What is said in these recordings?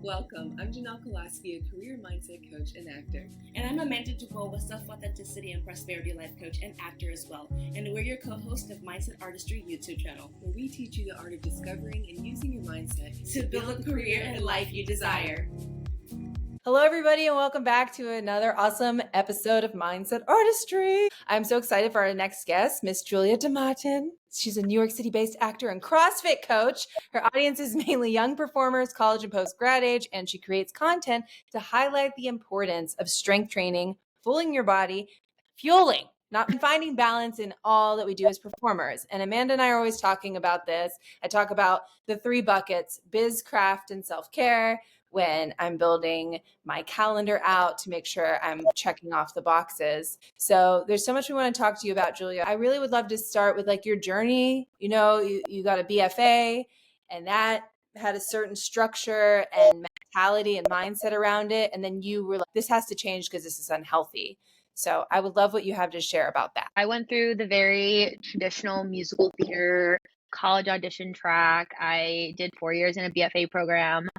Welcome. I'm Janelle Kolaski, a career mindset coach and actor. And I'm Amanda Dubois, a self-authenticity and prosperity life coach and actor as well. And we're your co-host of Mindset Artistry YouTube channel, where we teach you the art of discovering and using your mindset to build a career and life you desire. Hello, everybody, and welcome back to another awesome episode of Mindset Artistry. I'm so excited for our next guest, Miss Julia Damatin. She's a New York City-based actor and CrossFit coach. Her audience is mainly young performers, college and post-grad age, and she creates content to highlight the importance of strength training, fooling your body, fueling, not finding balance in all that we do as performers. And Amanda and I are always talking about this. I talk about the three buckets: biz, craft, and self-care. When I'm building my calendar out to make sure I'm checking off the boxes. So there's so much we want to talk to you about, Julia. I really would love to start with like your journey. You know, you got a BFA, and that had a certain structure and mentality and mindset around it. And then you were like, this has to change because this is unhealthy. So I would love what you have to share about that. I went through the very traditional musical theater college audition track. I did 4 years in a BFA program.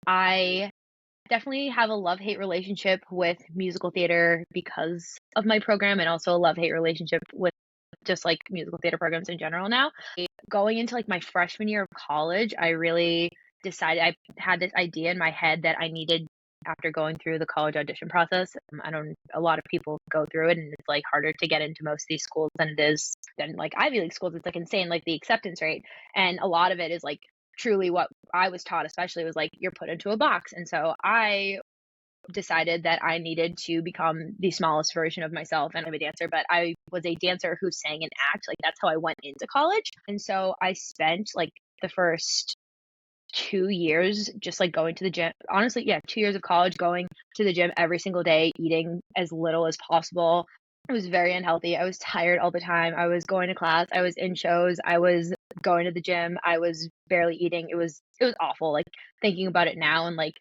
I definitely have a love-hate relationship with musical theater because of my program, and also a love-hate relationship with just like musical theater programs in general now. Going into like my freshman year of college, I really decided, I had this idea in my head that I needed, after going through the college audition process. A lot of people go through it, and it's like harder to get into most of these schools than it is than like Ivy League schools. It's like insane, like the acceptance rate. And a lot of it is like truly what I was taught, especially, was like you're put into a box. And so I decided that I needed to become the smallest version of myself. And I'm a dancer, but I was a dancer who sang and act. Like that's how I went into college. And so I spent like the first 2 years just like going to the gym. Honestly, 2 years of college going to the gym every single day, eating as little as possible. It was very unhealthy. I was tired all the time. I was going to class. I was in shows. I was going to the gym. I was barely eating. It was awful. Like thinking about it now and like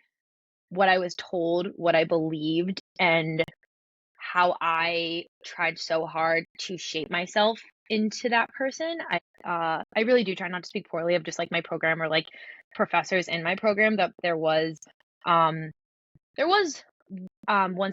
what I was told, what I believed, and how I tried so hard to shape myself into that person. I really do try not to speak poorly of just like my program or like professors in my program. That there was one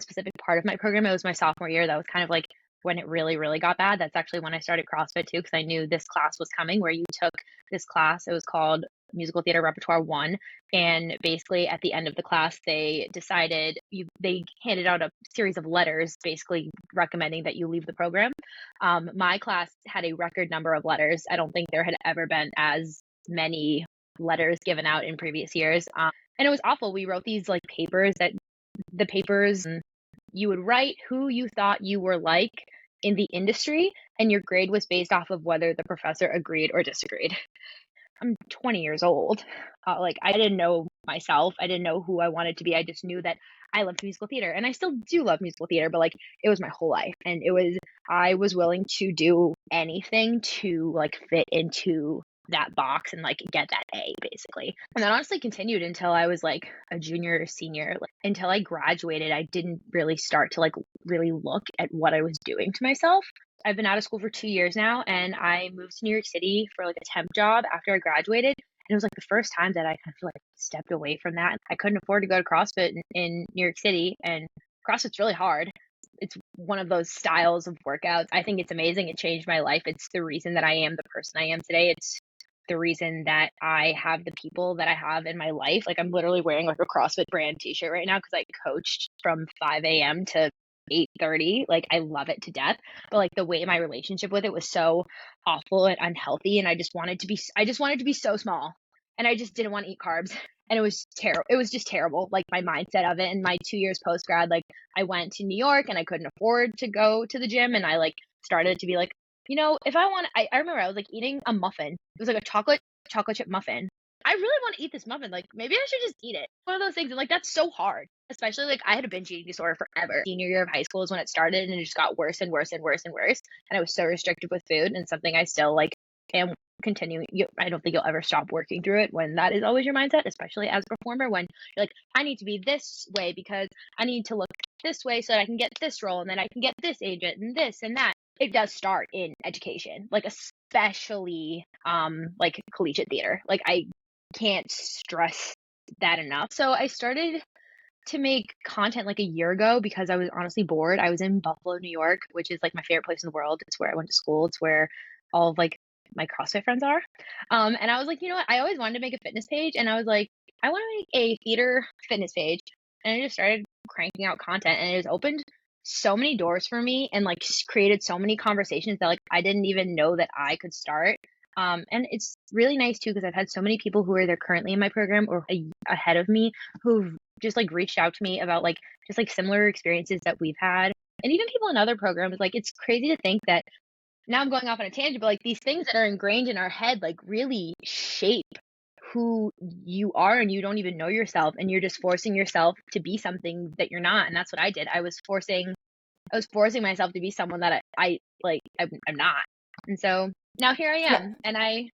specific part of my program. It was my sophomore year. That was kind of like when it really, really got bad. That's actually when I started CrossFit too, because I knew this class was coming, where you took this class. It was called Musical Theater Repertoire 1. And basically at the end of the class, they decided, they handed out a series of letters basically recommending that you leave the program. My class had a record number of letters. I don't think there had ever been as many letters given out in previous years. And it was awful. We wrote these like papers that you would write who you thought you were like in the industry, and your grade was based off of whether the professor agreed or disagreed. I'm 20 years old. Like I didn't know myself. I didn't know who I wanted to be. I just knew that I loved musical theater, and I still do love musical theater, but like it was my whole life. And I was willing to do anything to like fit into that box and like get that A basically. And that honestly continued until I was like a junior or senior. Like, until I graduated, I didn't really start to like really look at what I was doing to myself. I've been out of school for 2 years now, and I moved to New York City for like a temp job after I graduated. And it was like the first time that I kind of like stepped away from that. I couldn't afford to go to CrossFit in New York City, and CrossFit's really hard. It's one of those styles of workouts. I think it's amazing. It changed my life. It's the reason that I am the person I am today. It's the reason that I have the people that I have in my life. Like I'm literally wearing like a CrossFit brand t-shirt right now because I coached from 5 a.m. to 8:30. Like I love it to death. But like the way my relationship with it was so awful and unhealthy, and I just wanted to be so small, and I just didn't want to eat carbs. And it was terrible. It was just terrible. Like my mindset of it. And my 2 years post grad, like I went to New York and I couldn't afford to go to the gym, and I like started to be like, you know, if I want, I remember I was like eating a muffin. It was like a chocolate chip muffin. I really want to eat this muffin. Like maybe I should just eat it. One of those things. And like, that's so hard, especially like I had a binge eating disorder forever. Senior year of high school is when it started, and it just got worse and worse and worse and worse. And I was so restrictive with food, and something I still like am continuing. I don't think you'll ever stop working through it when that is always your mindset, especially as a performer, when you're like, I need to be this way because I need to look this way so that I can get this role, and then I can get this agent and this and that. It does start in education, like especially like collegiate theater. Like I can't stress that enough. So I started to make content like a year ago because I was honestly bored. I was in Buffalo, New York, which is like my favorite place in the world. It's where I went to school. It's where all of like my CrossFit friends are. And I was like, you know what? I always wanted to make a fitness page, and I was like, I want to make a theater fitness page. And I just started cranking out content, and it has opened so many doors for me and like created so many conversations that like I didn't even know that I could start. And it's really nice too because I've had so many people who are there currently in my program or ahead of me who've just like reached out to me about like just like similar experiences that we've had. And even people in other programs, like it's crazy to think that now I'm going off on a tangent, but like these things that are ingrained in our head like really shape who you are, and you don't even know yourself, and you're just forcing yourself to be something that you're not. And that's what I did. I was forcing myself to be someone that I'm not. And so now here I am, and I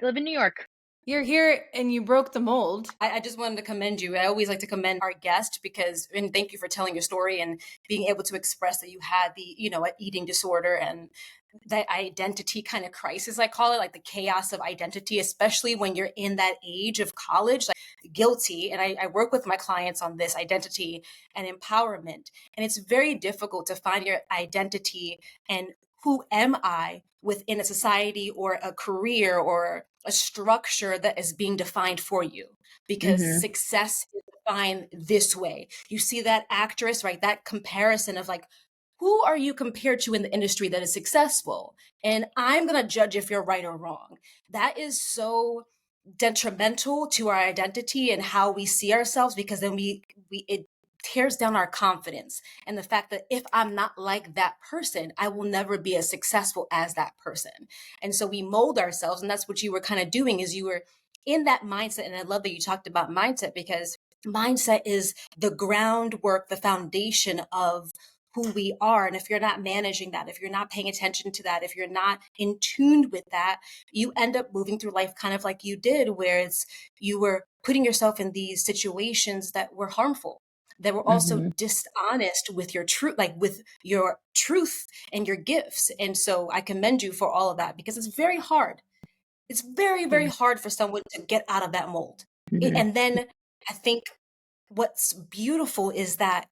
live in New York. You're here and you broke the mold. I just wanted to commend you. I always like to commend our guest and thank you for telling your story and being able to express that you had an eating disorder and that identity kind of crisis, I call it, like the chaos of identity, especially when you're in that age of college, like guilty. And I work with my clients on this identity and empowerment. And it's very difficult to find your identity and who am I within a society or a career or a structure that is being defined for you, because success is defined this way. You see that actress, right? That comparison of like, who are you compared to in the industry that is successful? And I'm going to judge if you're right or wrong. That is so detrimental to our identity and how we see ourselves, because then it tears down our confidence and the fact that if I'm not like that person, I will never be as successful as that person. And so we mold ourselves, and that's what you were kind of doing, is you were in that mindset. And I love that you talked about mindset, because mindset is the groundwork, the foundation of who we are. And if you're not managing that, if you're not paying attention to that, if you're not in tune with that, you end up moving through life kind of like you did, where you were putting yourself in these situations that were harmful, that were also dishonest with your truth, like with your truth and your gifts. And so I commend you for all of that, because it's very hard. It's very, very hard for someone to get out of that mold. And then I think what's beautiful is that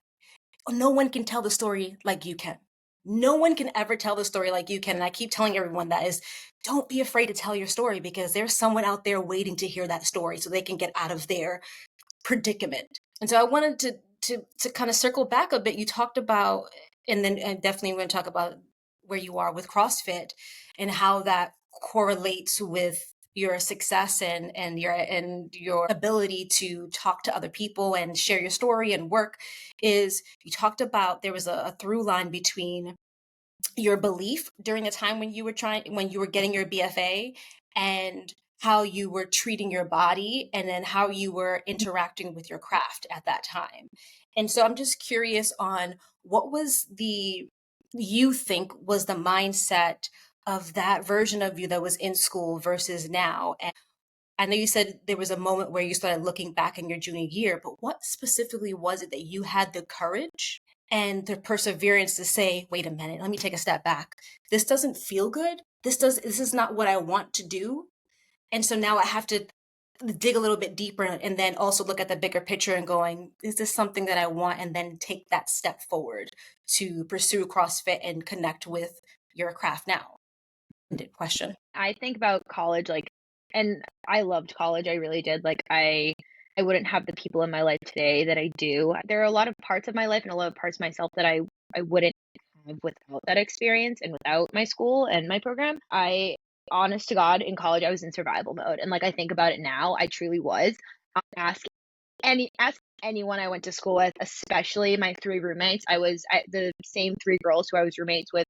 no one can tell the story like you can. No one can ever tell the story like you can. And I keep telling everyone that is, don't be afraid to tell your story, because there's someone out there waiting to hear that story so they can get out of their predicament. And so I wanted to kind of circle back a bit. You talked about, and then I definitely want to talk about where you are with CrossFit and how that correlates with your success and your ability to talk to other people and share your story and work. Is you talked about there was a through line between your belief during the time when you were getting your BFA, and how you were treating your body, and then how you were interacting with your craft at that time. And so I'm just curious on what you think was the mindset of that version of you that was in school versus now. And I know you said there was a moment where you started looking back in your junior year, but what specifically was it that you had the courage and the perseverance to say, wait a minute, let me take a step back. This doesn't feel good. This is not what I want to do. And so now I have to dig a little bit deeper, and then also look at the bigger picture and going, is this something that I want? And then take that step forward to pursue CrossFit and connect with your craft now. Question. I think about college, like, and I loved college. I really did. Like, I wouldn't have the people in my life today that I do. There are a lot of parts of my life and a lot of parts of myself that I wouldn't have without that experience and without my school and my program. Honest to God, in college, I was in survival mode. And like, I think about it now, I truly was. Ask anyone I went to school with, especially my 3 roommates. The same 3 girls who I was roommates with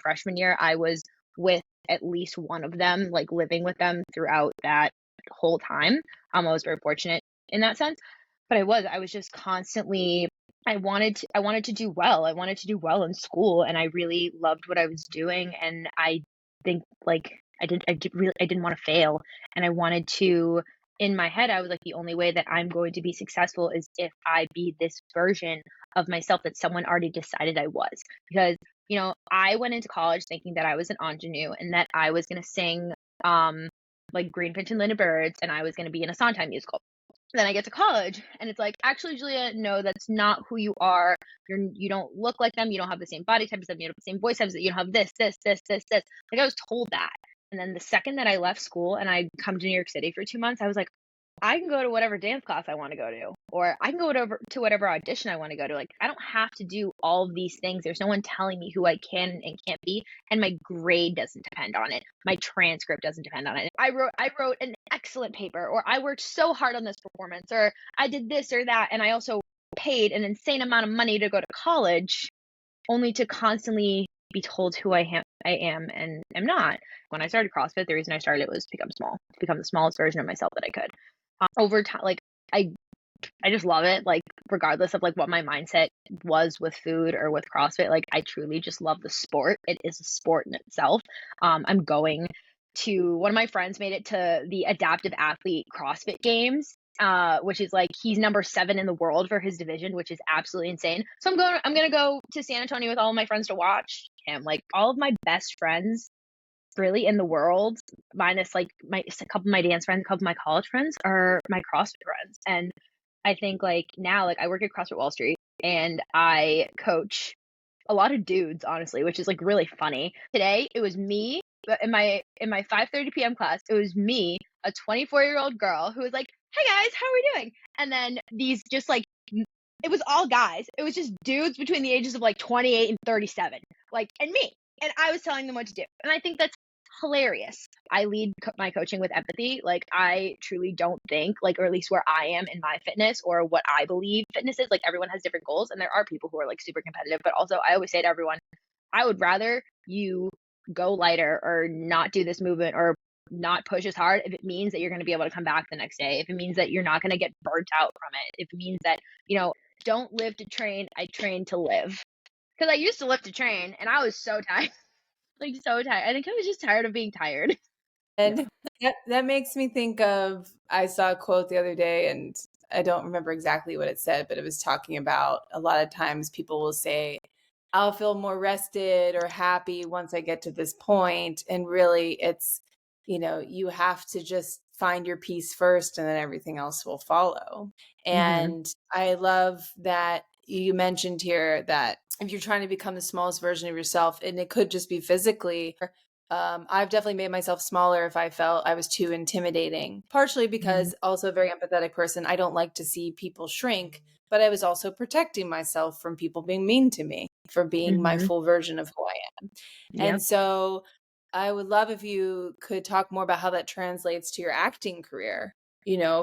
freshman year. I was with at least one of them, like living with them throughout that whole time. I was very fortunate in that sense, but I was just constantly, I wanted to do well. I wanted to do well in school, and I really loved what I was doing. And I think like I didn't want to fail. And I wanted to, in my head, I was like, the only way that I'm going to be successful is if I be this version of myself that someone already decided I was. Because I went into college thinking that I was an ingenue and that I was going to sing like Greenfinch and Linda Birds, and I was going to be in a Sondheim musical. Then I get to college and it's like, actually, Julia, no, that's not who you are. You don't look like them. You don't have the same body type as them. You don't have the same voice types. You don't have this. Like I was told that. And then the second that I left school and I come to New York City for 2 months, I was like, I can go to whatever dance class I want to go to, or I can go to whatever audition I want to go to. Like, I don't have to do all of these things. There's no one telling me who I can and can't be. And my grade doesn't depend on it. My transcript doesn't depend on it. I wrote an excellent paper, or I worked so hard on this performance, or I did this or that. And I also paid an insane amount of money to go to college only to constantly be told who I am and am not. When I started CrossFit, the reason I started it was to become small, to become the smallest version of myself that I could. Over time, like I just love it. Like regardless of like what my mindset was with food or with CrossFit, like I truly just love the sport. It is a sport in itself. I'm going to one of my friends made it to the adaptive athlete CrossFit games, which is like he's number 7 in the world for his division, which is absolutely insane. So I'm gonna go to San Antonio with all of my friends to watch him. Like all of my best friends really in the world, minus like a couple of my dance friends, a couple of my college friends, are my CrossFit friends. And I think like now, like I work at CrossFit Wall Street and I coach a lot of dudes, honestly, which is like really funny. Today it was me in my 5:30 p.m. class. It was me, a 24-year-old girl who was like, "Hey guys, how are we doing?" And then these just like it was all guys. It was just dudes between the ages of like 28 and 37, like, and me. And I was telling them what to do. And I think that's hilarious. I lead my coaching with empathy. Like I truly don't think like, or at least where I am in my fitness or what I believe fitness is, like everyone has different goals and there are people who are like super competitive, but also I always say to everyone, I would rather you go lighter or not do this movement or not push as hard if it means that you're going to be able to come back the next day, if it means that you're not going to get burnt out from it, if it means that, don't live to train, I train to live. Because I used to live to train and I was so tired. Like so tired. I think I was just tired of being tired. And that makes me think of, I saw a quote the other day and I don't remember exactly what it said, but it was talking about a lot of times people will say, I'll feel more rested or happy once I get to this point. And really it's, you have to just find your peace first and then everything else will follow. And I love that you mentioned here that if you're trying to become the smallest version of yourself, and it could just be physically, I've definitely made myself smaller if I felt I was too intimidating, partially because also a very empathetic person. I don't like to see people shrink, but I was also protecting myself from people being mean to me for being my full version of who I am. Yep. And so I would love if you could talk more about how that translates to your acting career,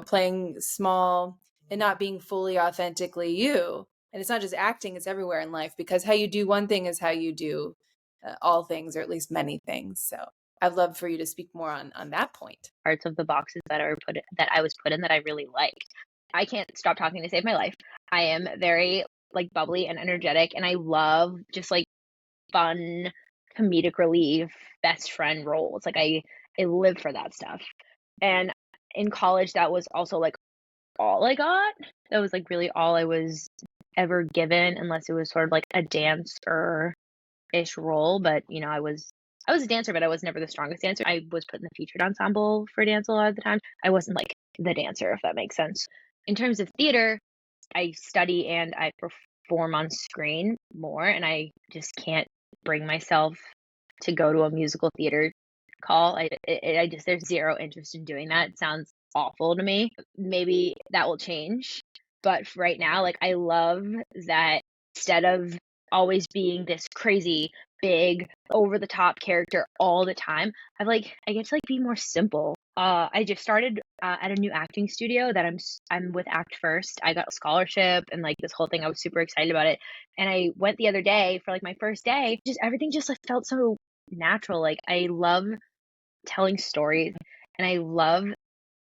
playing small and not being fully authentically you. And it's not just acting, it's everywhere in life, because how you do one thing is how you do all things, or at least many things. So I'd love for you to speak more on that point. Parts of the boxes that I was put in that I really liked. I can't stop talking to save my life. I am very like bubbly and energetic, and I love just like fun comedic relief best friend roles. Like I live for that stuff. And in college, that was also like all I got. That was like really all I was ever given, unless it was sort of like a dancer-ish role. But I was a dancer, but I was never the strongest dancer. I was put in the featured ensemble for dance a lot of the time. I wasn't like the dancer, if that makes sense. In terms of theater, I study and I perform on screen more, and I just can't bring myself to go to a musical theater call. I just, there's zero interest in doing that. It sounds awful to me. Maybe that will change. But right now, like I love that instead of always being this crazy, big, over the top character all the time, I get to like be more simple. I just started at a new acting studio that I'm with Act First. I got a scholarship and like this whole thing. I was super excited about it. And I went the other day for like my first day. Just everything just like felt so natural. Like I love telling stories and I love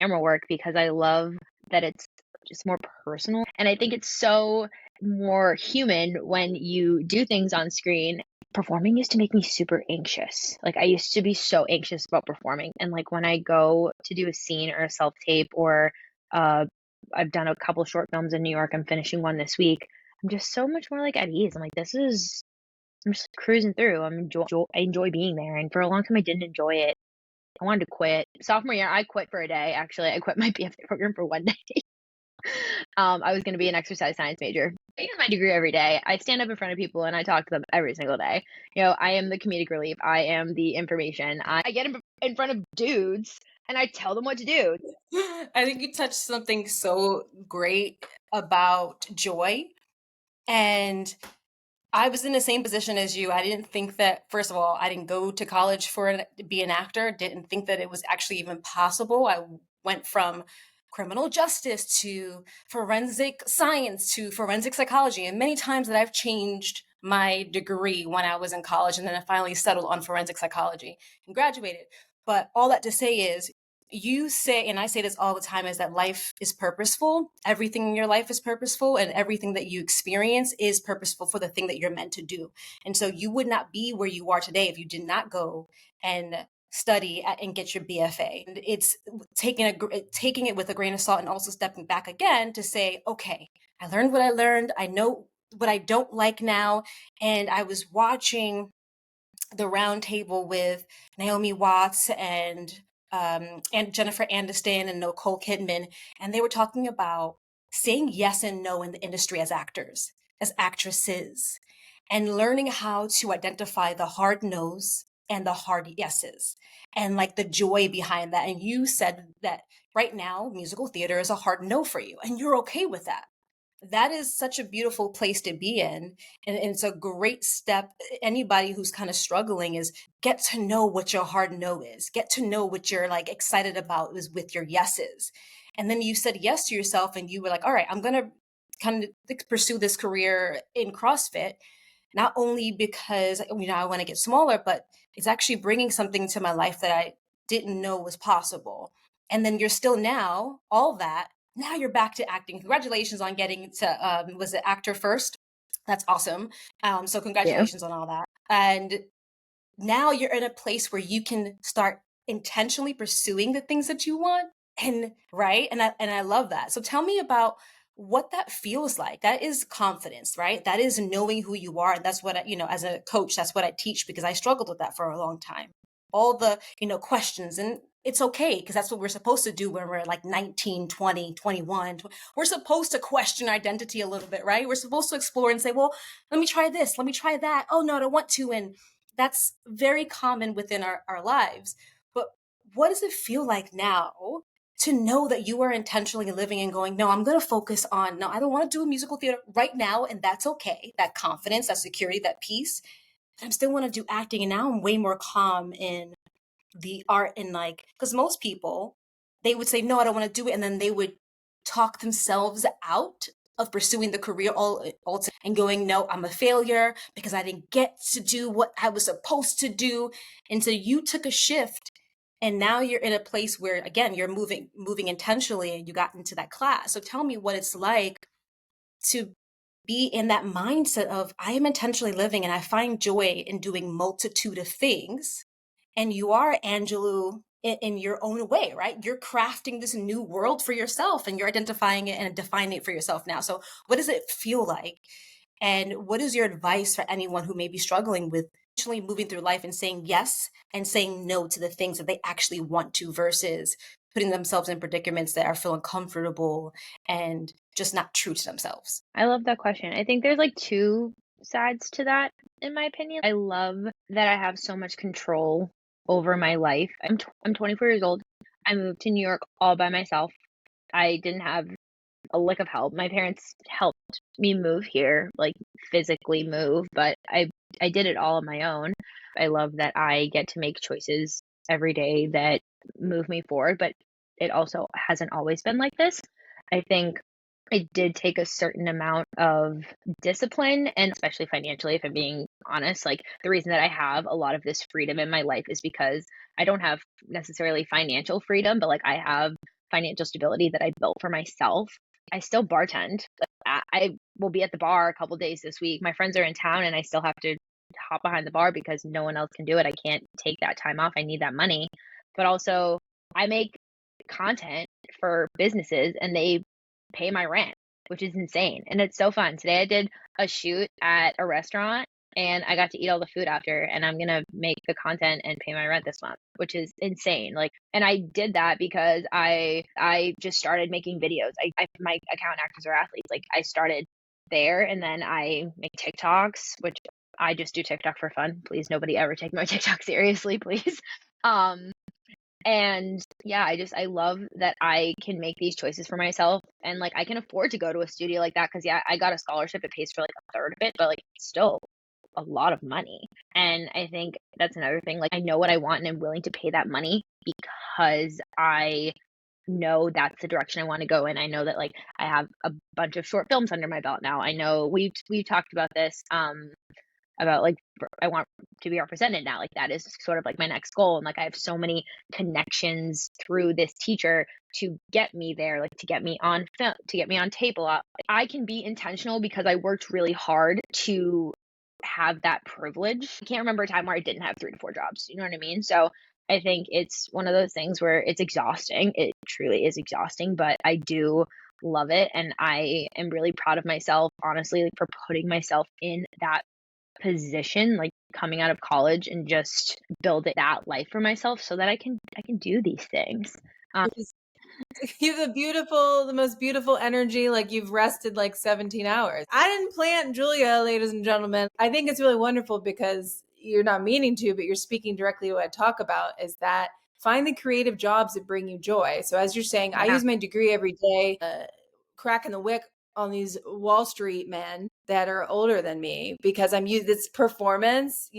camera work because I love that it's just more personal. And I think it's so more human when you do things on screen. Performing used to make me super anxious. Like I used to be so anxious about performing. And like when I go to do a scene or a self-tape or I've done a couple short films in New York, I'm finishing one this week, I'm just so much more like at ease. I'm like, I'm just cruising through. I enjoy being there. And for a long time, I didn't enjoy it. I wanted to quit. Sophomore year, I quit for a day. Actually, I quit my BFA program for one day. I was going to be an exercise science major. I use my degree every day. I stand up in front of people and I talk to them every single day. I am the comedic relief. I am the information. I get in front of dudes and I tell them what to do. I think you touched something so great about joy. And I was in the same position as you. I didn't think that, first of all, I didn't go to college to be an actor. Didn't think that it was actually even possible. I went from criminal justice to forensic science to forensic psychology. And many times that I've changed my degree when I was in college, and then I finally settled on forensic psychology and graduated. But all that to say is, you say, and I say this all the time, is that life is purposeful. Everything in your life is purposeful, and everything that you experience is purposeful for the thing that you're meant to do. And so you would not be where you are today if you did not go and study and get your BFA. And it's taking it with a grain of salt, and also stepping back again to say, okay, I learned what I learned. I know what I don't like now. And I was watching the round table with Naomi Watts and Jennifer Aniston and Nicole Kidman, and they were talking about saying yes and no in the industry as actors, as actresses, and learning how to identify the hard no's and the hard yeses, and like the joy behind that. And you said that right now, musical theater is a hard no for you, and you're okay with that. That is such a beautiful place to be in. And it's a great step. Anybody who's kind of struggling is get to know what your hard no is. Get to know what you're like excited about is with your yeses. And then you said yes to yourself, and you were like, all right, I'm going to kind of pursue this career in CrossFit, not only because, I want to get smaller, but it's actually bringing something to my life that I didn't know was possible. And then you're still now, all that, now you're back to acting. Congratulations on getting to, was it actor first? That's awesome. So congratulations on all that. And now you're in a place where you can start intentionally pursuing the things that you want. And right. And I love that. So tell me about what that feels like. That is confidence, right? That is knowing who you are. And that's what, as a coach, that's what I teach, because I struggled with that for a long time. All the, questions, and it's okay, because that's what we're supposed to do when we're like 19, 20, 21. We're supposed to question identity a little bit, right? We're supposed to explore and say, well, let me try this. Let me try that. Oh, no, I don't want to. And that's very common within our lives. But what does it feel like now to know that you are intentionally living and going, no, I'm going to focus on, no, I don't want to do a musical theater right now. And that's okay. That confidence, that security, that peace. I still want to do acting. And now I'm way more calm in the art, and because most people, they would say, no, I don't want to do it. And then they would talk themselves out of pursuing the career and going, no, I'm a failure because I didn't get to do what I was supposed to do. And so you took a shift, and now you're in a place where, again, you're moving intentionally, and you got into that class. So tell me what it's like to be in that mindset of, I am intentionally living and I find joy in doing multitude of things. And you are Angelou in your own way, right? You're crafting this new world for yourself, and you're identifying it and defining it for yourself now. So what does it feel like? And what is your advice for anyone who may be struggling with actually moving through life and saying yes and saying no to the things that they actually want to, versus putting themselves in predicaments that are feeling comfortable and just not true to themselves? I love that question. I think there's like two sides to that, in my opinion. I love that I have so much control over my life. I'm 24 years old. I moved to New York all by myself. I didn't have a lick of help. My parents helped me move here, like physically move, but I did it all on my own. I love that I get to make choices every day that move me forward, but it also hasn't always been like this. I think it did take a certain amount of discipline, and especially financially, if I'm being honest. Like, the reason that I have a lot of this freedom in my life is because I don't have necessarily financial freedom, but like I have financial stability that I built for myself. I still bartend. I will be at the bar a couple days this week. My friends are in town and I still have to hop behind the bar because no one else can do it. I can't take that time off. I need that money. But also, I make content for businesses and they pay my rent, which is insane. And it's so fun. Today I did a shoot at a restaurant and I got to eat all the food after, and I'm gonna make the content and pay my rent this month, which is insane. Like, and I did that because I just started making videos. My account actors are athletes. Like, I started there, and then I make TikToks, which I just do TikTok for fun. Please, nobody ever take my TikTok seriously, please. And yeah, I love that I can make these choices for myself, and like I can afford to go to a studio like that because yeah, I got a scholarship. It pays for like a third of it, but like still a lot of money. And I think that's another thing. Like, I know what I want and I'm willing to pay that money because I know that's the direction I want to go in. I know that like I have a bunch of short films under my belt now. I know we've talked about this about like I want to be represented now. Like, that is sort of like my next goal. And like I have so many connections through this teacher to get me there, like to get me on film, to get me on tape a lot. I can be intentional because I worked really hard to have that privilege. I can't remember a time where I didn't have 3 to 4 jobs. You know what I mean? So I think it's one of those things where it's exhausting. It truly is exhausting, but I do love it. And I am really proud of myself, honestly, like for putting myself in that position, like coming out of college and just building that life for myself so that I can do these things. You have the most beautiful energy, like you've rested like 17 hours. I didn't plant Julia, ladies and gentlemen. I think it's really wonderful because you're not meaning to, but you're speaking directly to what I talk about, is that find the creative jobs that bring you joy. So as you're saying, I use my degree every day, cracking the whip on these Wall Street men that are older than me because I'm using this performance,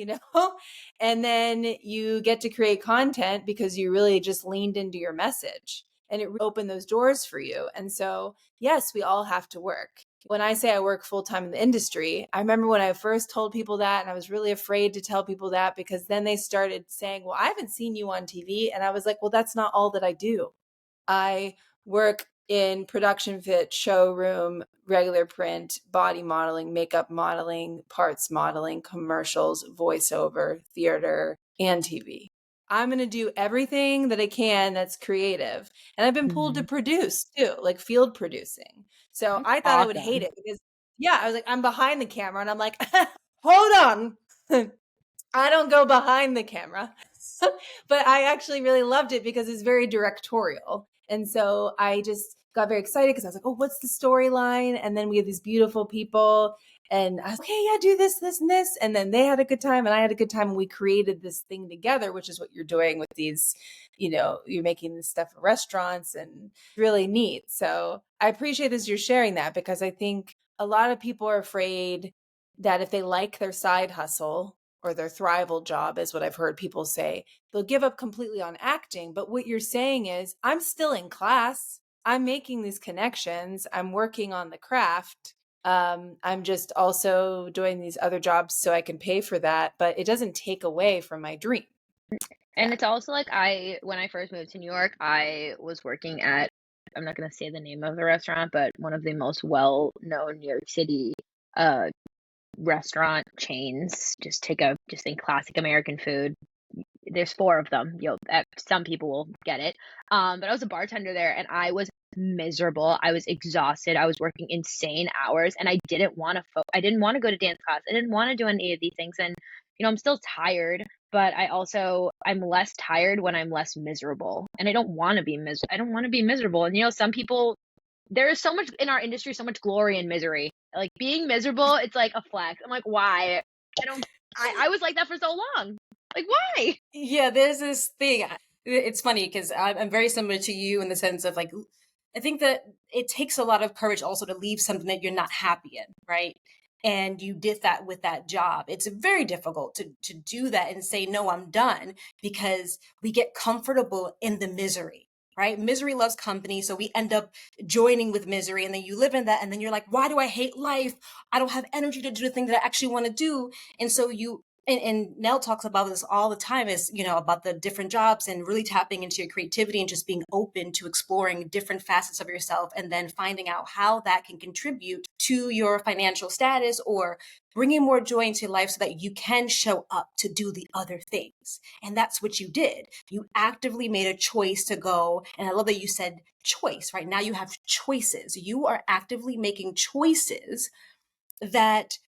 and then you get to create content because you really just leaned into your message and it opened those doors for you. And so, yes, we all have to work. When I say I work full time in the industry, I remember when I first told people that, and I was really afraid to tell people that because then they started saying, well, I haven't seen you on TV. And I was like, well, that's not all that I do. I work in production fit, showroom, regular print, body modeling, makeup modeling, parts modeling, commercials, voiceover, theater, and TV. I'm going to do everything that I can that's creative. And I've been pulled to produce too, like field producing. So I thought I would hate it because, I was like, I'm behind the camera and I'm like, hold on. I don't go behind the camera. But I actually really loved it because it's very directorial. And so I just got very excited because I was like, oh, what's the storyline? And then we have these beautiful people. And I was like, okay, yeah, do this, this, and this. And then they had a good time and I had a good time. And we created this thing together, which is what you're doing with these, you're making this stuff for restaurants and really neat. So I appreciate this, you're sharing that, because I think a lot of people are afraid that if they like their side hustle or their thrival job, is what I've heard people say, they'll give up completely on acting. But what you're saying is, I'm still in class. I'm making these connections. I'm working on the craft. I'm just also doing these other jobs so I can pay for that, but it doesn't take away from my dream. And it's also like when I first moved to New York, I was working at, I'm not going to say the name of the restaurant, but one of the most well-known New York City restaurant chains. Just think classic American food. There's 4 of them. Some people will get it. But I was a bartender there and I was miserable. I was exhausted. I was working insane hours and I didn't want to I didn't want to go to dance class. I didn't want to do any of these things. And I'm still tired, but I'm less tired when I'm less miserable. And I don't want to be miserable. And some people, there is so much in our industry, so much glory in misery. Like, being miserable, it's like a flex. I'm like, why? I was like that for so long. Like, why? Yeah, there's this thing. It's funny because I'm very similar to you in the sense of like, I think that it takes a lot of courage also to leave something that you're not happy in, right? And you did that with that job. It's very difficult to do that and say, no, I'm done, because we get comfortable in the misery, right? Misery loves company. So we end up joining with misery, and then you live in that. And then you're like, why do I hate life? I don't have energy to do the thing that I actually want to do. And so and Nell talks about this all the time, is, about the different jobs and really tapping into your creativity and just being open to exploring different facets of yourself, and then finding out how that can contribute to your financial status or bringing more joy into your life so that you can show up to do the other things. And that's what you did. You actively made a choice to go. And I love that you said choice, right? Now you have choices. You are actively making choices that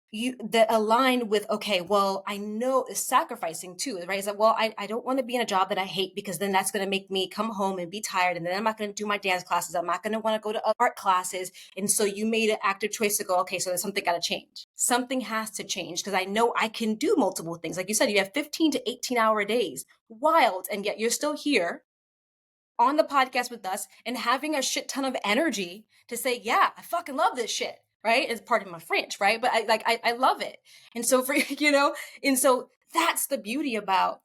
that align with, okay, well, I know is sacrificing too, right? Is that, well, I don't want to be in a job that I hate, because then that's going to make me come home and be tired. And then I'm not going to do my dance classes. I'm not going to want to go to art classes. And so you made an active choice to go, okay, so there's something got to change. Something has to change, because I know I can do multiple things. Like you said, you have 15 to 18-hour days, wild. And yet you're still here on the podcast with us and having a shit ton of energy to say, yeah, I fucking love this shit. Right? It's part of my French, right? But I love it. And so and so that's the beauty about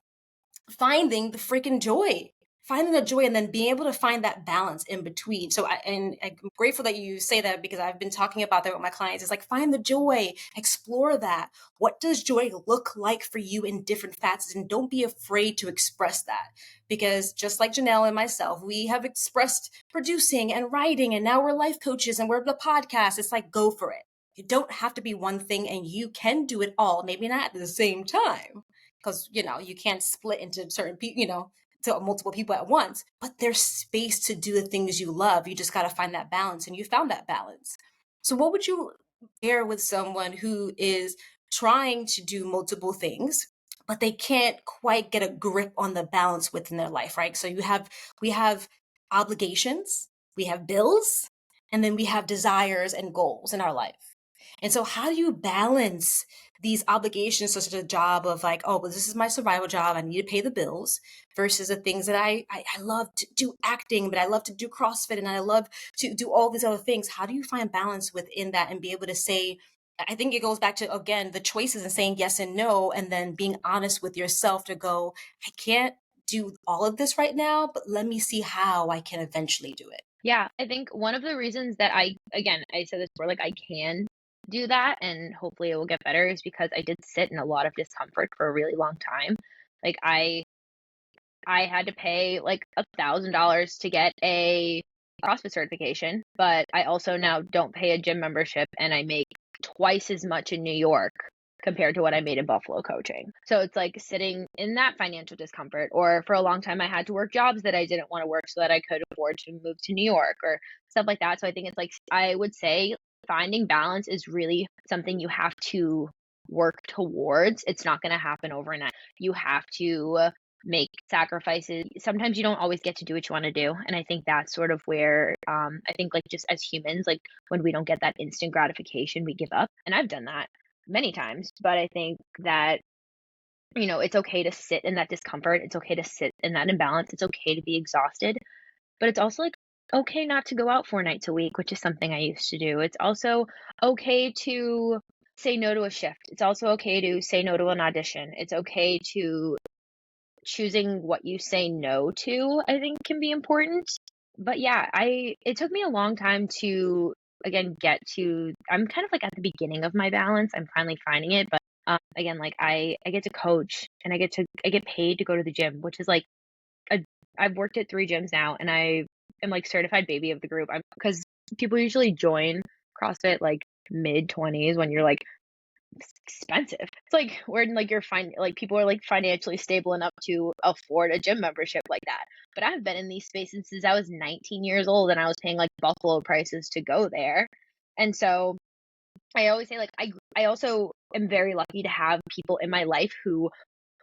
finding the freaking joy, finding the joy, and then being able to find that balance in between. So I'm grateful that you say that, because I've been talking about that with my clients. It's like, find the joy, explore that. What does joy look like for you in different facets? And don't be afraid to express that, because just like Janelle and myself, we have expressed producing and writing, and now we're life coaches and we're the podcast. It's like, go for it. You don't have to be one thing, and you can do it all, maybe not at the same time, because you can't split into certain people, to multiple people at once, but there's space to do the things you love. You just got to find that balance, and you found that balance. So what would you share with someone who is trying to do multiple things, but they can't quite get a grip on the balance within their life, right? So we have obligations, we have bills, and then we have desires and goals in our life. And so how do you balance these obligations, such as a job of like, oh, well, this is my survival job, I need to pay the bills, versus the things that I love to do, acting, but I love to do CrossFit, and I love to do all these other things. How do you find balance within that and be able to say, I think it goes back to, again, the choices and saying yes and no, and then being honest with yourself to go, I can't do all of this right now, but let me see how I can eventually do it. Yeah, I think one of the reasons that I said this before, like I can do that and hopefully it will get better, is because I did sit in a lot of discomfort for a really long time. Like I had to pay like $1,000 to get a CrossFit certification, but I also now don't pay a gym membership, and I make twice as much in New York compared to what I made in Buffalo coaching. So it's like sitting in that financial discomfort, or for a long time I had to work jobs that I didn't want to work so that I could afford to move to New York or stuff like that. So I think it's like, I would say finding balance is really something you have to work towards. It's not going to happen overnight. You have to make sacrifices. Sometimes you don't always get to do what you want to do. And I think that's sort of where I think like just as humans, like when we don't get that instant gratification, we give up. And I've done that many times, but I think that, it's okay to sit in that discomfort. It's okay to sit in that imbalance. It's okay to be exhausted, but it's also like okay not to go out 4 nights a week, which is something I used to do. It's also okay to say no to a shift. It's also okay to say no to an audition. It's okay to choosing what you say no to, I think can be important. But yeah, it took me a long time to again get to, I'm kind of like at the beginning of my balance. I'm finally finding it, but again, like I get to coach and I get paid to go to the gym, which is like I've worked at 3 gyms now, and I am like certified baby of the group. Because people usually join CrossFit like mid-20s when you're like, it's expensive. It's like when like you're fine, like people are like financially stable enough to afford a gym membership like that. But I've been in these spaces since I was 19 years old, and I was paying like Buffalo prices to go there. And so I always say like I also am very lucky to have people in my life who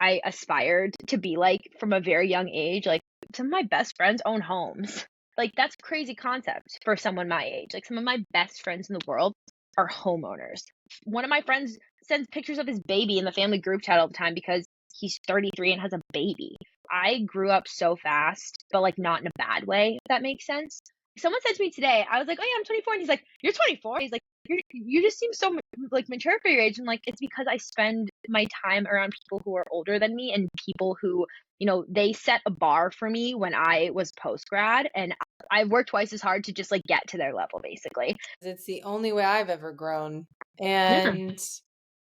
I aspired to be like from a very young age. Like some of my best friends own homes. Like that's a crazy concept for someone my age. Like some of my best friends in the world are homeowners. One of my friends sends pictures of his baby in the family group chat all the time because he's 33 and has a baby. I grew up so fast, but like not in a bad way, if that makes sense. Someone said to me today, I was like, oh yeah, I'm 24. And he's like, you're 24? He's like, you just seem so like mature for your age. And like, it's because I spend my time around people who are older than me and people who, they set a bar for me when I was post grad, and I worked twice as hard to just like get to their level, basically. It's the only way I've ever grown. Yeah. And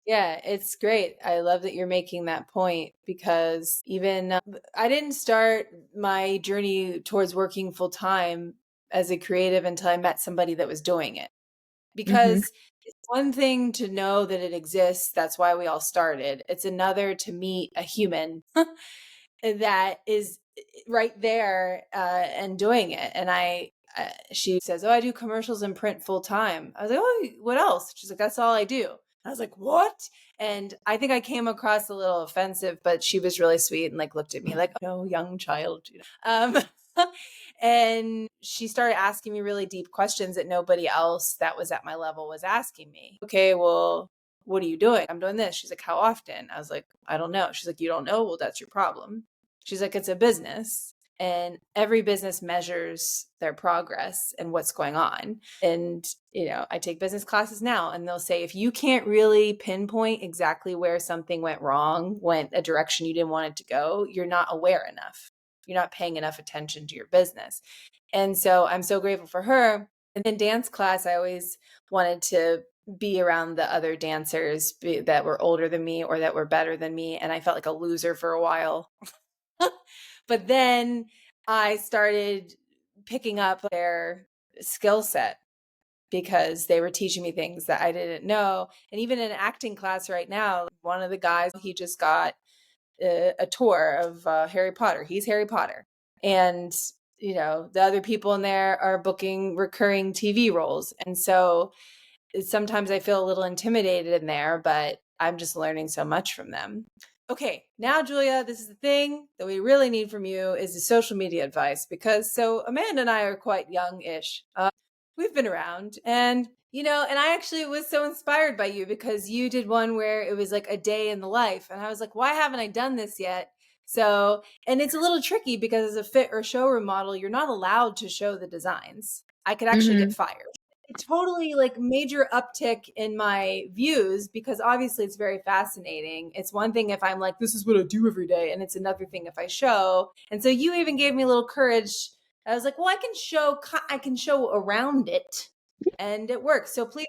yeah, it's great. I love that you're making that point, because even I didn't start my journey towards working full time as a creative until I met somebody that was doing it. Because it's one thing to know that it exists. That's why we all started. It's another to meet a human that is right there and doing it. And she says, oh, I do commercials and print full time. I was like, oh, what else? She's like, that's all I do. I was like, what? And I think I came across a little offensive, but she was really sweet and like looked at me like, no, young child. And she started asking me really deep questions that nobody else that was at my level was asking me. Okay, well, what are you doing? I'm doing this. She's like, how often? I was like, I don't know. She's like, you don't know? Well, that's your problem. She's like, it's a business. And every business measures their progress and what's going on. And, I take business classes now, and they'll say, if you can't really pinpoint exactly where something went wrong, went a direction you didn't want it to go, you're not aware enough. You're not paying enough attention to your business. And so I'm so grateful for her. And then dance class, I always wanted to be around the other dancers that were older than me or that were better than me. And I felt like a loser for a while. But then I started picking up their skill set because they were teaching me things that I didn't know. And even in acting class right now, one of the guys, he just got a tour of Harry Potter. He's Harry Potter. And, the other people in there are booking recurring TV roles. And so sometimes I feel a little intimidated in there, but I'm just learning so much from them. Okay, now, Julia, this is the thing that we really need from you is the social media advice, because so Amanda and I are quite young-ish. We've been around, and I actually was so inspired by you because you did one where it was like a day in the life, and I was like, why haven't I done this yet? So, and it's a little tricky because as a fit or showroom model, you're not allowed to show the designs. I could actually get fired. Totally like major uptick in my views because obviously it's very fascinating. It's one thing if I'm like, this is what I do every day. And it's another thing if I show. And so you even gave me a little courage. I was like, well, I can show around it and it works. So please,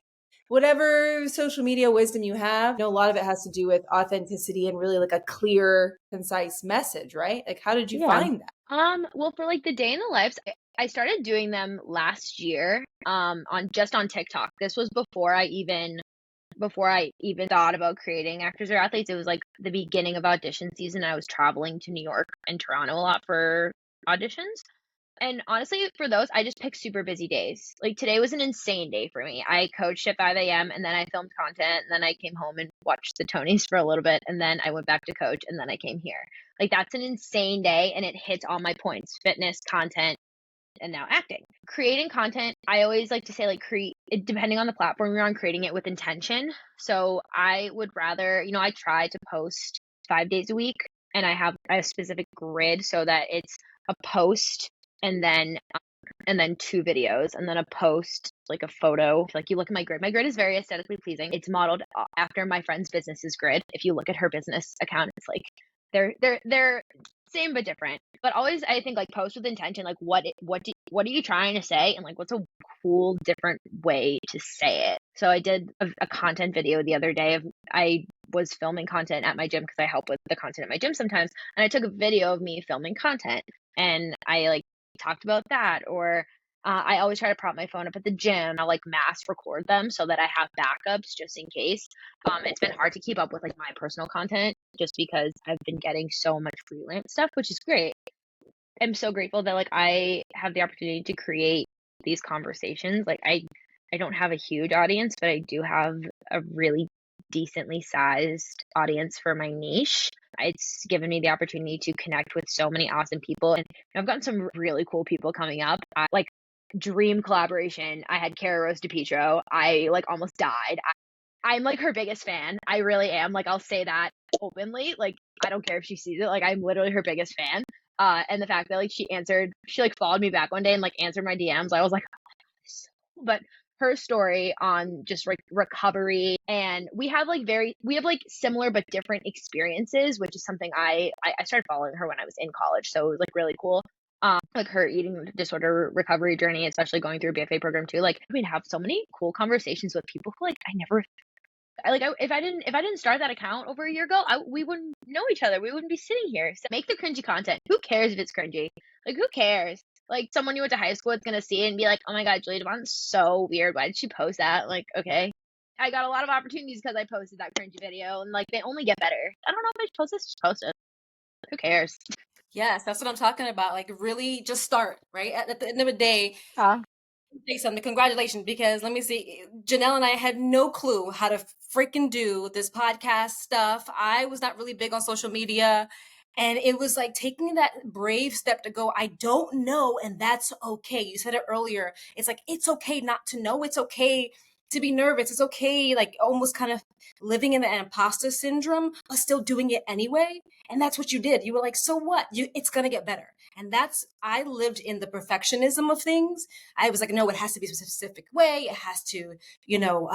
whatever social media wisdom you have, a lot of it has to do with authenticity and really like a clear, concise message, right? Like, how did you find that? Well, for like the day in the lives, I started doing them last year, on TikTok. This was before I even thought about creating actors or athletes. It was like the beginning of audition season. I was traveling to New York and Toronto a lot for auditions. And honestly, for those, I just picked super busy days. Like today was an insane day for me. I coached at 5 a.m. and then I filmed content and then I came home and watched the Tonys for a little bit and then I went back to coach and then I came here. Like that's an insane day and it hits all my points: fitness, content, and now acting. Creating content, I always like to say depending on the platform you're on, creating it with intention. So I would rather, I try to post 5 days a week and I have a specific grid so that it's a post and then 2 videos and then a post, like a photo. Like you look at my grid. My grid is very aesthetically pleasing. It's modeled after my friend's business's grid. If you look at her business account, it's like they're same but different. But always I think like post with intention, like what are you trying to say and like what's a cool different way to say it. So I did a content video the other day I was filming content at my gym because I help with the content at my gym sometimes, and I took a video of me filming content and I like talked about that. Or I always try to prop my phone up at the gym. I'll like mass record them so that I have backups just in case. It's been hard to keep up with like my personal content just because I've been getting so much freelance stuff, which is great. I'm so grateful that like I have the opportunity to create these conversations. Like I don't have a huge audience, but I do have a really decently sized audience for my niche. It's given me the opportunity to connect with so many awesome people. And I've gotten some really cool people coming up. Like dream collaboration. I had Cara Rose DePietro. I like almost died. I'm like her biggest fan. I really am. Like I'll say that openly. Like I don't care if she sees it. Like I'm literally her biggest fan. And the fact that like she like followed me back one day and like answered my DMs. I was like, oh, but her story on just like recovery, and we have like similar but different experiences, which is something I started following her when I was in college. So it was like really cool. Like her eating disorder recovery journey, especially going through a BFA program too. Like we'd have so many cool conversations with people who like if I didn't start that account over a year ago, we wouldn't know each other. We wouldn't be sitting here. So make the cringy content. Who cares if it's cringy? Like who cares? Like someone you went to high school is gonna see it and be like, oh my god, Julia Damatin's so weird. Why did she post that? Like, okay. I got a lot of opportunities because I posted that cringy video, and like they only get better. I don't know if I should post this, just post it. Who cares? Yes, that's what I'm talking about. Like really just start, right? At the end of the day, Say something. Congratulations, because let me see. Janelle and I had no clue how to freaking do this podcast stuff. I was not really big on social media. And it was like taking that brave step to go, I don't know, and that's okay. You said it earlier. It's like, it's okay not to know. It's okay to be nervous. It's okay, like almost kind of living in the imposter syndrome, but still doing it anyway. And that's what you did. You were like, so what? It's going to get better. And I lived in the perfectionism of things. I was like, no, it has to be a specific way. It has to, you know,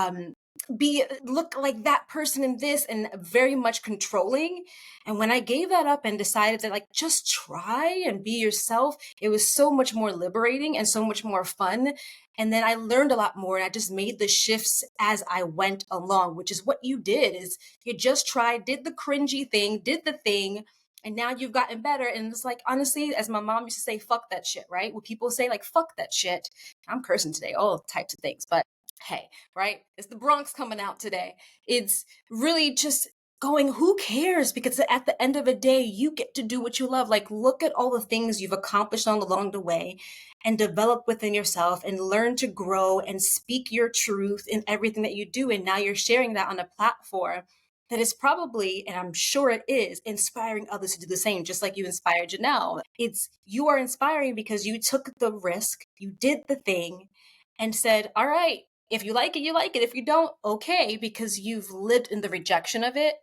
look like that person in this, and very much controlling. And when I gave that up and decided to like just try and be yourself, it was so much more liberating and so much more fun. And then I learned a lot more, and I just made the shifts as I went along, which is what you did. Is you just tried, did the cringy thing, did the thing, and now you've gotten better. And it's like, honestly, as my mom used to say, fuck that shit, right? When people say like, fuck that shit, I'm cursing today, all types of things, but hey, right? It's the Bronx coming out today. It's really just going, who cares? Because at the end of the day, you get to do what you love. Like, look at all the things you've accomplished along the way and develop within yourself and learn to grow and speak your truth in everything that you do. And now you're sharing that on a platform that is probably, and I'm sure it is, inspiring others to do the same, just like you inspired Janelle. You are inspiring because you took the risk, you did the thing, and said, all right, if you like it, you like it. If you don't, okay, because you've lived in the rejection of it.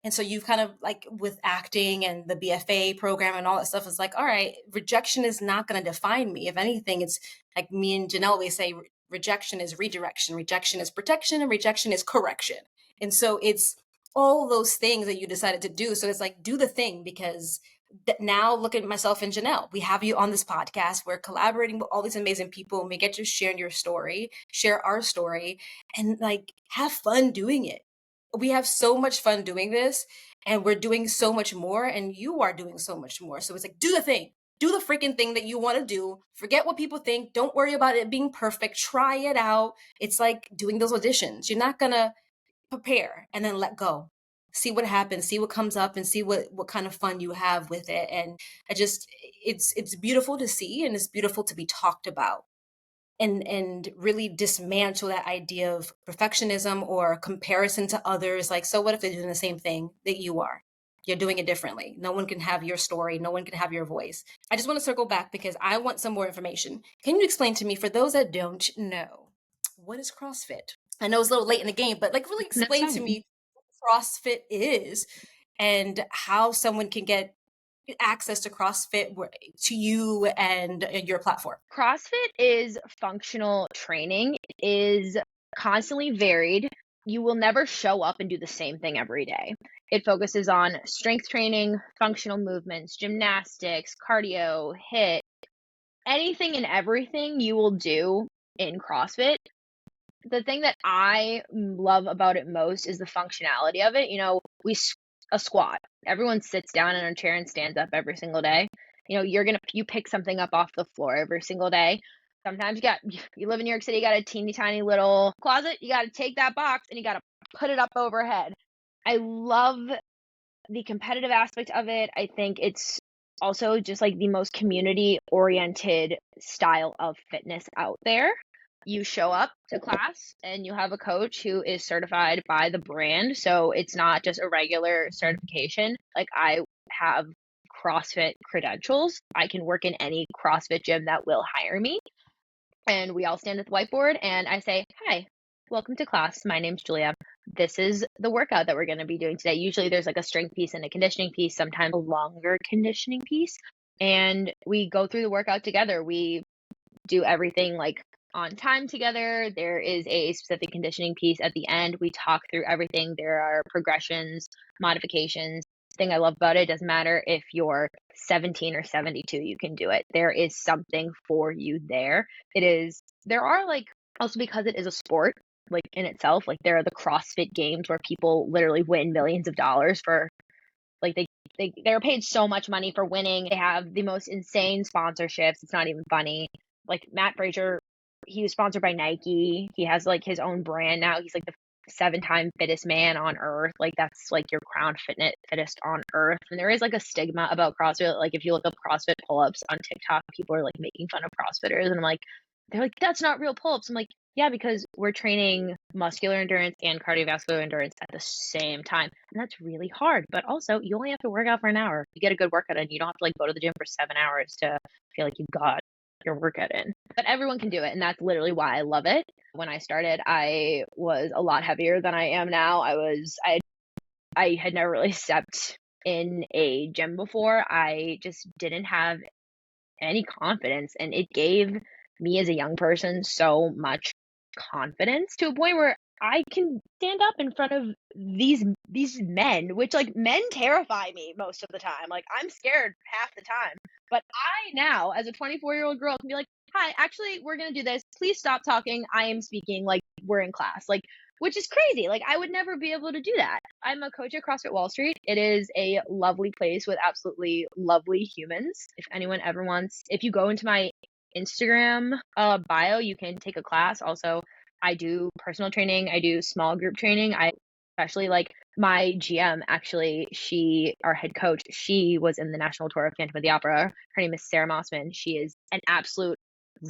And so you've kind of like with acting and the BFA program and all that stuff is like, all right, rejection is not going to define me. If anything, it's like me and Janelle, we say rejection is redirection, rejection is protection, and rejection is correction. And so it's all those things that you decided to do. So it's like, do the thing, because now look at myself and Janelle. We have you on this podcast. We're collaborating with all these amazing people, and we get to share your story, share our story, and like have fun doing it. We have so much fun doing this, and we're doing so much more, and you are doing so much more. So it's like, do the thing. Do the freaking thing that you want to do. Forget what people think. Don't worry about it being perfect. Try it out. It's like doing those auditions. You're not going to prepare and then let go. See what happens, see what comes up, and see what kind of fun you have with it. And it's beautiful to see, and it's beautiful to be talked about, and really dismantle that idea of perfectionism or comparison to others. Like, so what if they're doing the same thing that you are? You're doing it differently. No one can have your story. No one can have your voice. I just want to circle back because I want some more information. Can you explain to me, for those that don't know, what is CrossFit? I know it's a little late in the game, but like really explain to me what CrossFit is and how someone can get access to CrossFit to you and your platform. CrossFit is functional training. It is constantly varied. You will never show up and do the same thing every day. It focuses on strength training, functional movements, gymnastics, cardio, HIIT, anything and everything you will do in CrossFit. The thing that I love about it most is the functionality of it. You know, a squat. Everyone sits down in a chair and stands up every single day. You know, you pick something up off the floor every single day. Sometimes you live in New York City, you got a teeny tiny little closet, you got to take that box and you got to put it up overhead. I love the competitive aspect of it. I think it's also just like the most community oriented style of fitness out there. You show up to class and you have a coach who is certified by the brand. So it's not just a regular certification. Like, I have CrossFit credentials. I can work in any CrossFit gym that will hire me. And we all stand at the whiteboard and I say, hi, welcome to class. My name's Julia. This is the workout that we're going to be doing today. Usually there's like a strength piece and a conditioning piece, sometimes a longer conditioning piece. And we go through the workout together. We do everything like on time together. There is a specific conditioning piece at the end. We talk through everything. There are progressions, modifications. The thing I love about it, doesn't matter if you're 17 or 72, you can do it. There is something for you there. There are like, also because it is a sport, like in itself, like there are the CrossFit games where people literally win millions of dollars for, like they're paid so much money for winning. They have the most insane sponsorships. It's not even funny. Like Matt Frazier, he was sponsored by Nike. He has like his own brand now. He's like the 7-time fittest man on earth. Like that's like your crowned fittest on earth. And there is like a stigma about CrossFit. Like if you look up CrossFit pull-ups on TikTok, people are like making fun of CrossFitters. And I'm like, they're like, that's not real pull-ups. I'm like, yeah, because we're training muscular endurance and cardiovascular endurance at the same time. And that's really hard. But also, you only have to work out for an hour. You get a good workout in. You don't have to like go to the gym for 7 hours to feel like you got your workout in. But everyone can do it. And that's literally why I love it. When I started, I was a lot heavier than I am now. I had never really stepped in a gym before. I just didn't have any confidence, and it gave me as a young person so much confidence to a point where I can stand up in front of these men, which like men terrify me most of the time. Like I'm scared half the time. But I now, as a 24-year-old girl, can be like, hi, actually, we're gonna do this. Please stop talking. I am speaking like we're in class. Like, which is crazy. Like I would never be able to do that. I'm a coach at CrossFit Wall Street. It is a lovely place with absolutely lovely humans. If anyone ever wants, if you go into my Instagram bio, you can take a class. Also, I do personal training. I do small group training. I especially like my GM, actually, our head coach, she was in the national tour of Phantom of the Opera. Her name is Sarah Mossman. She is an absolute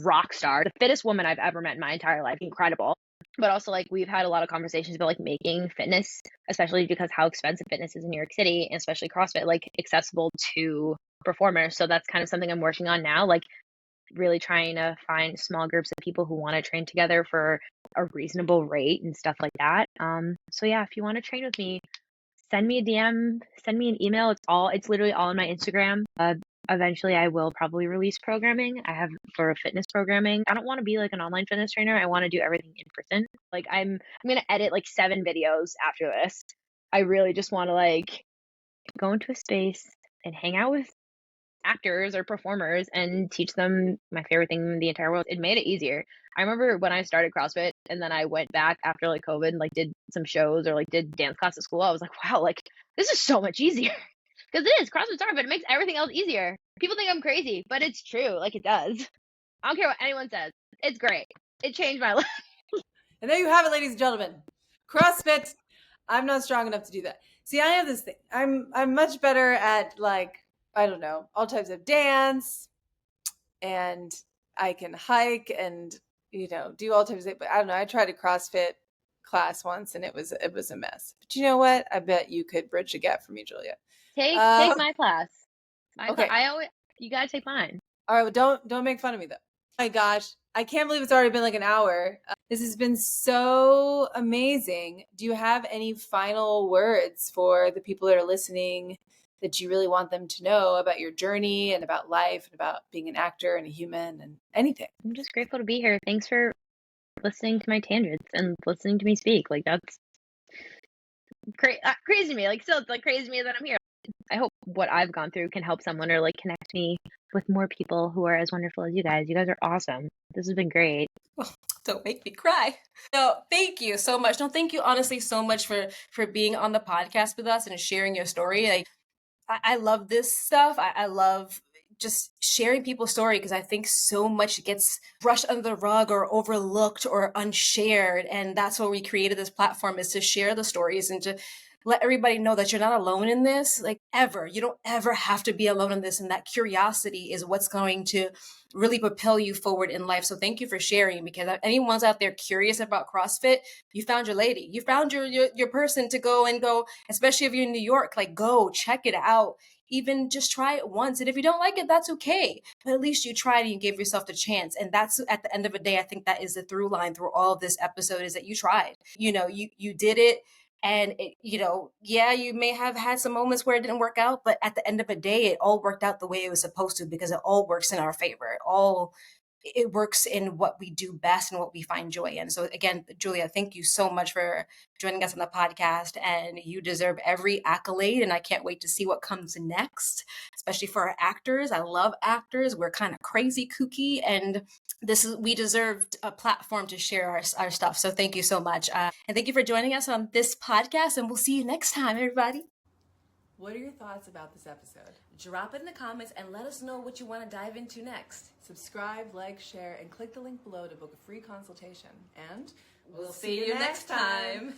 rock star, the fittest woman I've ever met in my entire life. Incredible. But also, like, we've had a lot of conversations about like making fitness, especially because how expensive fitness is in New York City, and especially CrossFit, like accessible to performers. So that's kind of something I'm working on now, like really trying to find small groups of people who want to train together for a reasonable rate and stuff like that. So yeah, if you want to train with me, send me a DM, send me an email. It's literally all on my Instagram. Eventually I will probably release programming. I have for fitness programming. I don't want to be like an online fitness trainer. I want to do everything in person. Like I'm going to edit like 7 videos after this. I really just want to like go into a space and hang out with actors or performers and teach them my favorite thing in the entire world. It made it easier. I remember when I started CrossFit and then I went back after like COVID and like did some shows or like did dance class at school. I was like, wow, like this is so much easier. Because it is. CrossFit's hard, but it makes everything else easier. People think I'm crazy, but it's true. Like it does. I don't care what anyone says. It's great. It changed my life. And there you have it, ladies and gentlemen. CrossFit. I'm not strong enough to do that. See, I have this thing. I'm much better at like, I don't know, all types of dance, and I can hike and, you know, do all types of things. But I don't know. I tried a CrossFit class once and it was a mess. But you know what? I bet you could bridge the gap for me, Julia. Take my class. Okay. You gotta take mine. All right, well, don't make fun of me though. Oh my gosh, I can't believe it's already been like an hour. This has been so amazing. Do you have any final words for the people that are listening that you really want them to know about your journey and about life and about being an actor and a human and anything? I'm just grateful to be here. Thanks for listening to my tangents and listening to me speak. Like that's crazy to me. Like still, it's like crazy to me that I'm here. I hope what I've gone through can help someone or like connect me with more people who are as wonderful as you guys. You guys are awesome. This has been great. Oh, don't make me cry. No, thank you so much. No, thank you honestly so much for being on the podcast with us and sharing your story. Like I love this stuff. I love just sharing people's story because I think so much gets brushed under the rug or overlooked or unshared. And that's why we created this platform, is to share the stories and to let everybody know that you're not alone in this, like ever. You don't ever have to be alone in this. And that curiosity is what's going to really propel you forward in life. So thank you for sharing, because if anyone's out there curious about CrossFit, you found your lady. You found your person to go, especially if you're in New York, like go check it out. Even just try it once. And if you don't like it, that's okay. But at least you tried and you gave yourself the chance. And that's at the end of the day, I think that is the through line through all of this episode, is that you tried. You know, you did it. And, yeah, you may have had some moments where it didn't work out, but at the end of the day, it all worked out the way it was supposed to, because it all works in our favor. It works in what we do best and what we find joy in. So again, Julia, thank you so much for joining us on the podcast, and you deserve every accolade. And I can't wait to see what comes next, especially for our actors. I love actors. We're kind of crazy, kooky, and we deserved a platform to share our stuff. So thank you so much. And thank you for joining us on this podcast, and we'll see you next time, everybody. What are your thoughts about this episode? Drop it in the comments and let us know what you want to dive into next. Subscribe, like, share, and click the link below to book a free consultation. And we'll see you next time.